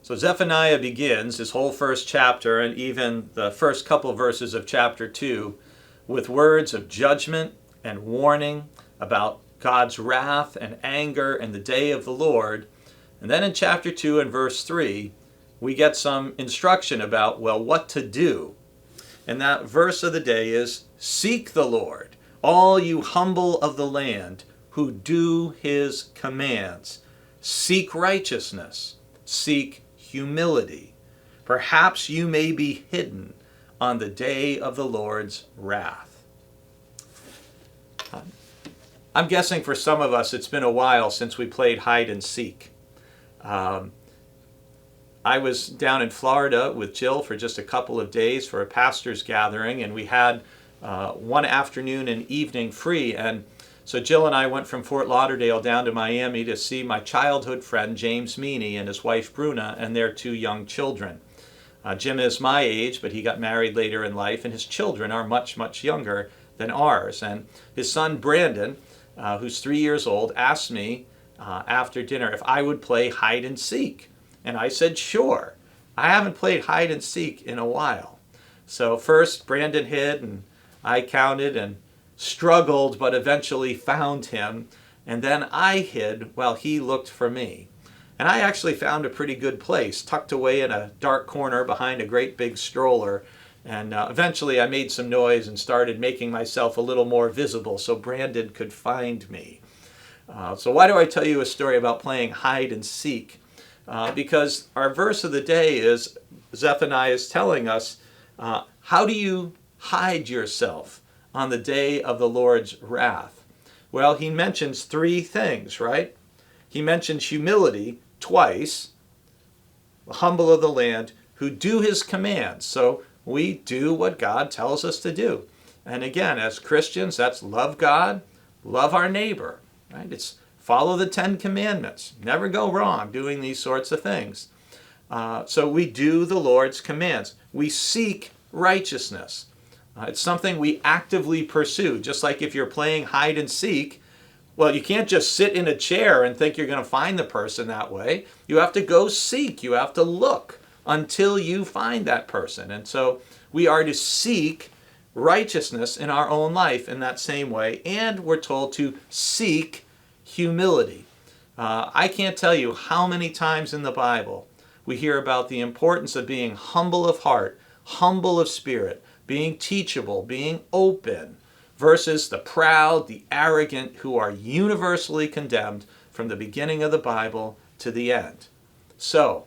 So Zephaniah begins his whole first chapter and even the first couple verses of chapter 2 with words of judgment and warning about God's wrath and anger and the day of the Lord. And then in chapter 2 and verse 3, we get some instruction about, well, what to do. And that verse of the day is, "Seek the Lord, all you humble of the land, who do his commands. Seek righteousness, seek humility. Perhaps you may be hidden on the day of the Lord's wrath." I'm guessing for some of us it's been a while since we played hide and seek. I was down in Florida with Jill for just a couple of days for a pastor's gathering, and we had one afternoon and evening free. And so Jill and I went from Fort Lauderdale down to Miami to see my childhood friend James Meany and his wife Bruna and their 2 young children. Jim is my age, but he got married later in life, and his children are much, much younger than ours. And his son Brandon, who's 3 years old, asked me after dinner if I would play hide and seek. And I said, sure. I haven't played hide and seek in a while. So first Brandon hid, and I counted and struggled, but eventually found him. And then I hid while he looked for me. And I actually found a pretty good place, tucked away in a dark corner behind a great big stroller. And eventually I made some noise and started making myself a little more visible so Brandon could find me. So why do I tell you a story about playing hide and seek? Because our verse of the day is, Zephaniah is telling us, how do you hide yourself on the day of the Lord's wrath? Well, he mentions 3 things, right? He mentions humility twice, the humble of the land, who do his commands. So we do what God tells us to do. And again, as Christians, that's love God, love our neighbor, right? It's follow the 10 commandments. Never go wrong doing these sorts of things. So we do the Lord's commands. We seek righteousness. It's something we actively pursue. Just like if you're playing hide and seek, well, you can't just sit in a chair and think you're going to find the person that way. You have to go seek. You have to look until you find that person. And so we are to seek righteousness in our own life in that same way. And we're told to seek humility. I can't tell you how many times in the Bible we hear about the importance of being humble of heart, humble of spirit, being teachable, being open, versus the proud, the arrogant, who are universally condemned from the beginning of the Bible to the end. So,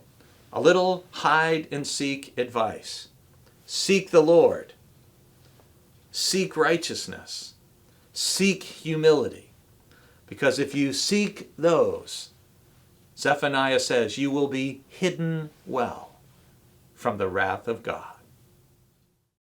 a little hide and seek advice. Seek the Lord. Seek righteousness. Seek humility. Because if you seek those, Zephaniah says, you will be hidden well from the wrath of God.